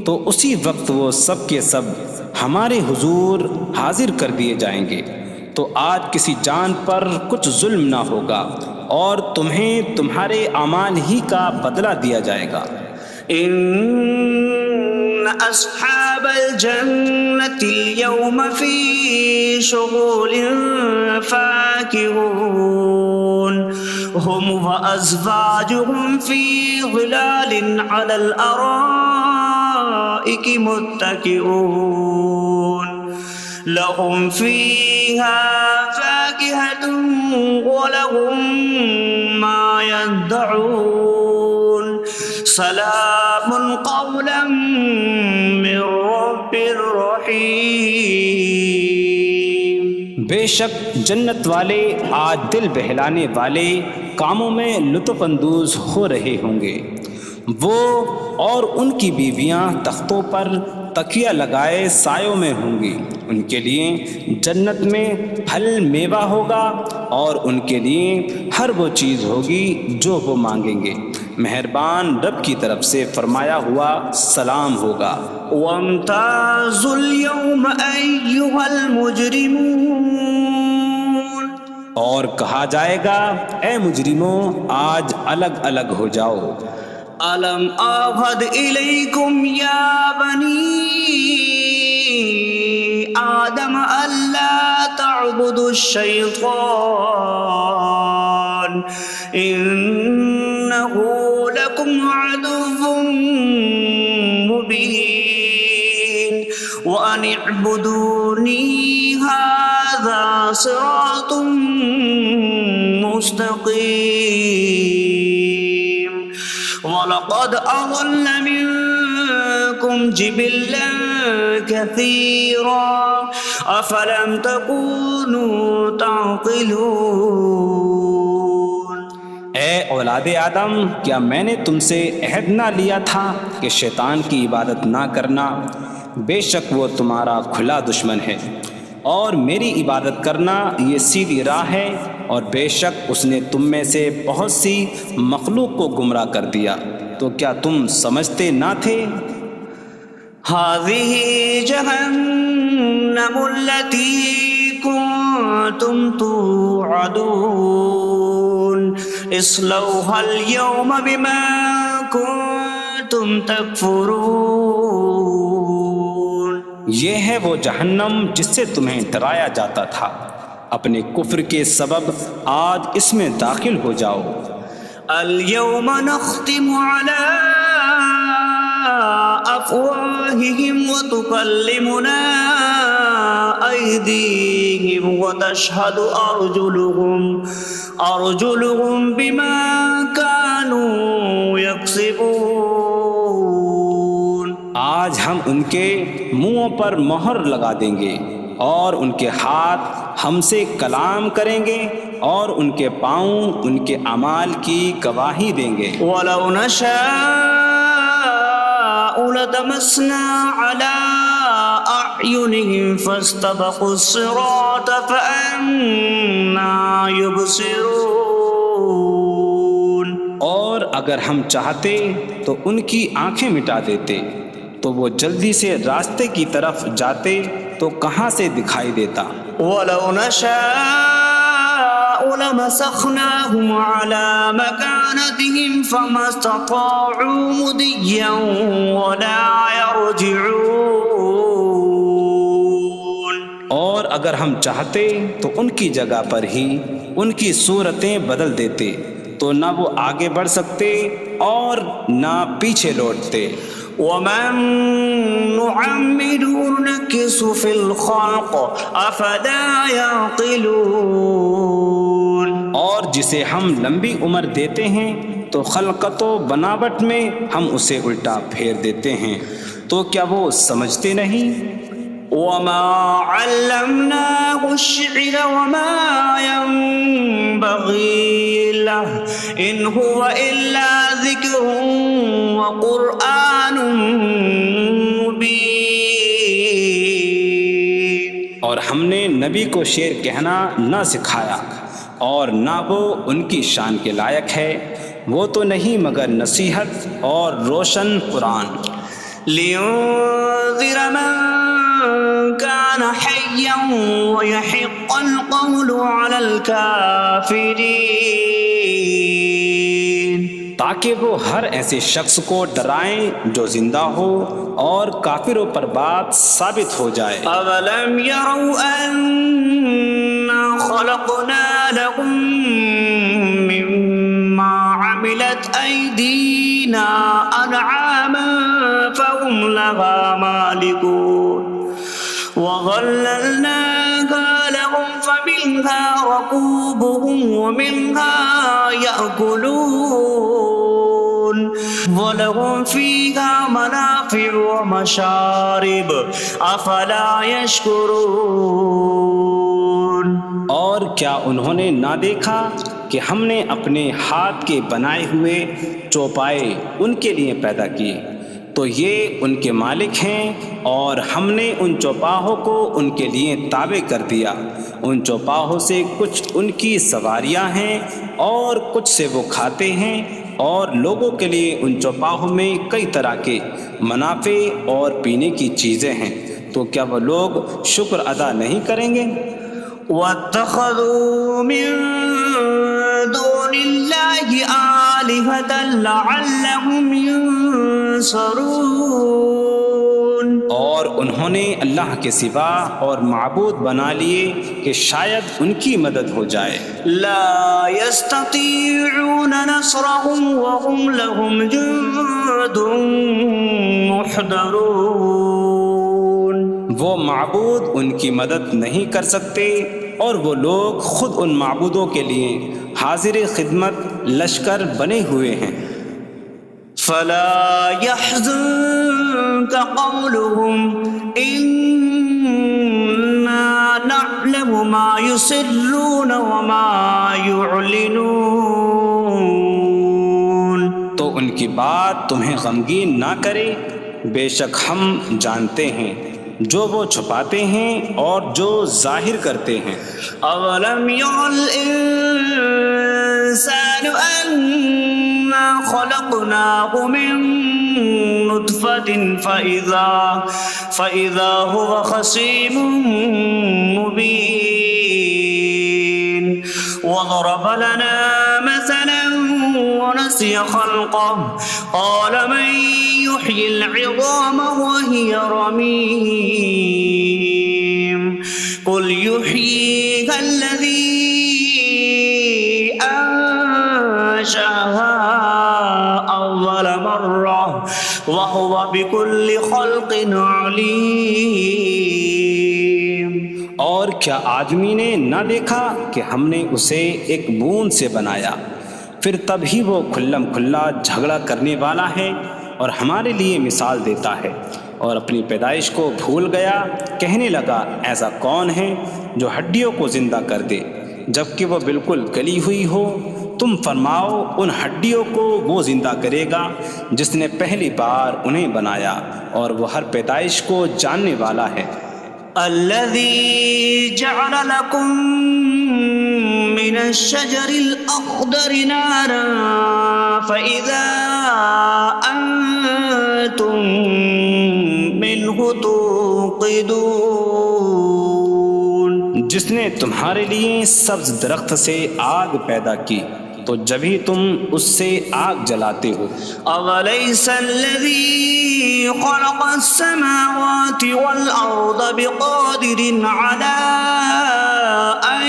تو اسی وقت وہ سب کے سب ہمارے حضور حاضر کر دیے جائیں گے، تو آج کسی جان پر کچھ ظلم نہ ہوگا اور تمہیں تمہارے اعمال ہی کا بدلہ دیا جائے گا۔ إن أصحاب الجنة اليوم في شغل فاكهون هم وأزواجهم في ظلال على الأرائك متكئون لهم فيها فاكهة ولهم ما يدعون سلام قولا من رب رحیم۔ بے شک جنت والے آج دل بہلانے والے کاموں میں لطف اندوز ہو رہے ہوں گے۔ وہ اور ان کی بیویاں تختوں پر تکیہ لگائے سایوں میں ہوں گی۔ ان کے لیے جنت میں پھل میوہ ہوگا اور ان کے لیے ہر وہ چیز ہوگی جو وہ مانگیں گے۔ مہربان رب کی طرف سے فرمایا ہوا سلام ہوگا۔ وامتازوا اليوم أيها المجرمون، اور کہا جائے گا اے مجرموں آج الگ الگ ہو جاؤ۔ ألم أعهد إليكم يا بني آدم ألا تعبدوا الشيطان إنه لكم عدو مبين وأن اعبدوني هذا صراط مستقيم وَلَقَدْ أَضَلَّ مِنكُمْ جِبِلًّا كَثِيرًا أَفَلَمْ تَكُونُوا تَعْقِلُونَ۔ اے اولاد آدم، کیا میں نے تم سے عہد نہ لیا تھا کہ شیطان کی عبادت نہ کرنا؟ بے شک وہ تمہارا کھلا دشمن ہے، اور میری عبادت کرنا یہ سیدھی راہ ہے، اور بے شک اس نے تم میں سے بہت سی مخلوق کو گمراہ کر دیا، تو کیا تم سمجھتے نہ تھے؟ هذه جهنم التي كنتم توعدون اصلوها اليوم بما كنتم تكفرون۔ یہ ہے وہ جہنم جس سے تمہیں ڈرایا جاتا تھا، اپنے کفر کے سبب آج اس میں داخل ہو جاؤ۔ اليوم نختم على أفواههم وتكلمنا أيديهم وتشهد أرجلهم بما كانوا يكسبون۔ آج ہم ان کے منہوں پر مہر لگا دیں گے، اور ان کے ہاتھ ہم سے کلام کریں گے، اور ان کے پاؤں ان کے اعمال کی گواہی دیں گے۔ وَلَوْ نَشَاءُ لَطَمَسْنَا عَلَىٰ أَعْيُنِهِمْ فَاسْتَبَقُوا الصِّرَاطَ فَأَنَّىٰ يُبْصِرُونَ۔ اور اگر ہم چاہتے تو ان کی آنکھیں مٹا دیتے، تو وہ جلدی سے راستے کی طرف جاتے تو کہاں سے دکھائی دیتا۔ وَلَوْ نَشَاءُ لَمَسَخْنَاهُمْ عَلَىٰ مَكَانَتِهِمْ فَمَا اسْتَطَاعُوا مُضِيًّا وَلَا يَرْجِعُونَ۔ اور اگر ہم چاہتے تو ان کی جگہ پر ہی ان کی صورتیں بدل دیتے، تو نہ وہ آگے بڑھ سکتے اور نہ پیچھے لوٹتے۔ وَمَن نُّعَمِّرْهُ نُنَكِّسْهُ فِي الْخَلْقِ أَفَلَا يَعْقِلُونَ۔ اور جسے ہم لمبی عمر دیتے ہیں تو خلقت و بناوٹ میں ہم اسے الٹا پھیر دیتے ہیں، تو کیا وہ سمجھتے نہیں؟ وَمَا عَلَّمْنَاهُ الشعر وما ينبغي له إن هو إلا ذكر وقرآن مبين. اور ہم نے نبی کو شعر کہنا نہ سکھایا اور نہ وہ ان کی شان کے لائق ہے، وہ تو نہیں مگر نصیحت اور روشن قرآن. لينذر من كان حيا ويحق القول على الكافرين. تاکہ وہ ہر ایسے شخص کو ڈرائیں جو زندہ ہو اور کافروں پر بات ثابت ہو جائے. أولم يروا أنا خلقنا لهم مما عملت أيدينا أنعاما فهم لها مالكون وظللناها لهم فمنها ركوبهم ومنها يأكلون ولهم فيها منافع ومشارب أفلا يشكرون. اور کیا انہوں نے نہ دیکھا کہ ہم نے اپنے ہاتھ کے بنائے ہوئے چوپائے ان کے لیے پیدا کیے، تو یہ ان کے مالک ہیں، اور ہم نے ان چوپاہوں کو ان کے لیے تابع کر دیا. ان چوپاہوں سے کچھ ان کی سواریاں ہیں اور کچھ سے وہ کھاتے ہیں، اور لوگوں کے لیے ان چوپاہوں میں کئی طرح کے منافع اور پینے کی چیزیں ہیں. تو کیا وہ لوگ شکر ادا نہیں کریں گے؟ واتخذوا من دون الله آلهة لعلهم ينصرون. اور انہوں نے اللہ کے سوا اور معبود بنا لیے کہ شاید ان کی مدد ہو جائے. لا يستطيعون نصرهم وهم لهم جند محضرون. وہ معبود ان کی مدد نہیں کر سکتے، اور وہ لوگ خود ان معبودوں کے لیے حاضر خدمت لشکر بنے ہوئے ہیں. فلا يحزنك قولهم إنا نعلم ما يسرون وما يعلنون. تو ان کی بات تمہیں غمگین نہ کرے، بے شک ہم جانتے ہیں جو وہ چھپاتے ہیں اور جو ظاہر کرتے ہیں. أولم ير الإنسان أنا خلقناه من نطفة فإذا هو خصيم مبين. وضرب لنا مثلا ونسي خلقه قال من يحيي العظام وهي رميم قل يحييها الذي أنشأها أول مرة وهو بكل خلق عليم. اور کیا آدمی نے نہ دیکھا کہ ہم نے اسے ایک بوند سے بنایا، پھر تب ہی وہ کھلم کھلا جھگڑا کرنے والا ہے اور ہمارے لیے مثال دیتا ہے. اور اپنی پیدائش کو بھول گیا، کہنے لگا ایسا کون ہے جو ہڈیوں کو زندہ کر دے جبکہ وہ بالکل گلی ہوئی ہو. تم فرماؤ ان ہڈیوں کو وہ زندہ کرے گا جس نے پہلی بار انہیں بنایا، اور وہ ہر پیدائش کو جاننے والا ہے. الذي جعل لكم من الشجر الأخضر نارا فإذا أنتم منه توقدون. جس نے تمہارے لیے سبز درخت سے آگ پیدا کی تو جبھی تم اس سے آگ جلاتے ہو. أوليس الذي خلق السماوات والأرض بقادر على أن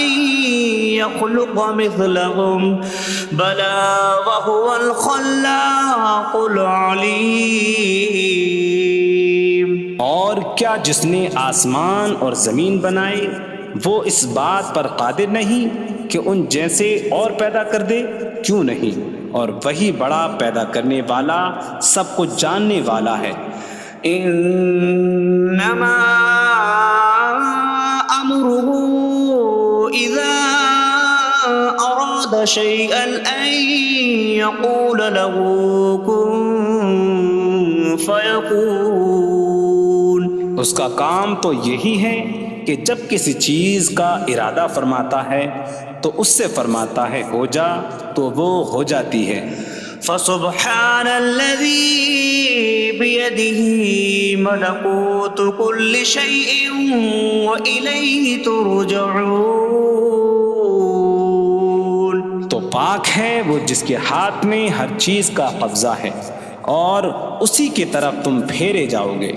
يخلق مثلهم بلى وهو الخلاق العليم. اور کیا جس نے آسمان اور زمین بنائے وہ اس بات پر قادر نہیں کہ ان جیسے اور پیدا کر دے؟ کیوں نہیں، اور وہی بڑا پیدا کرنے والا سب کچھ جاننے والا ہے. انما امره أراد شيئا أن يقول له كن فيكون. اس کا کام تو یہی ہے کہ جب کسی چیز کا ارادہ فرماتا ہے تو اس سے فرماتا ہے ہو جا، تو وہ ہو جاتی ہے۔ فسبحان الذي بيده ملكوت كل شيء وإليه ترجعون. تو پاک ہے وہ جس کے ہاتھ میں ہر چیز کا قبضہ ہے اور اسی کی طرف تم پھیرے جاؤ گے۔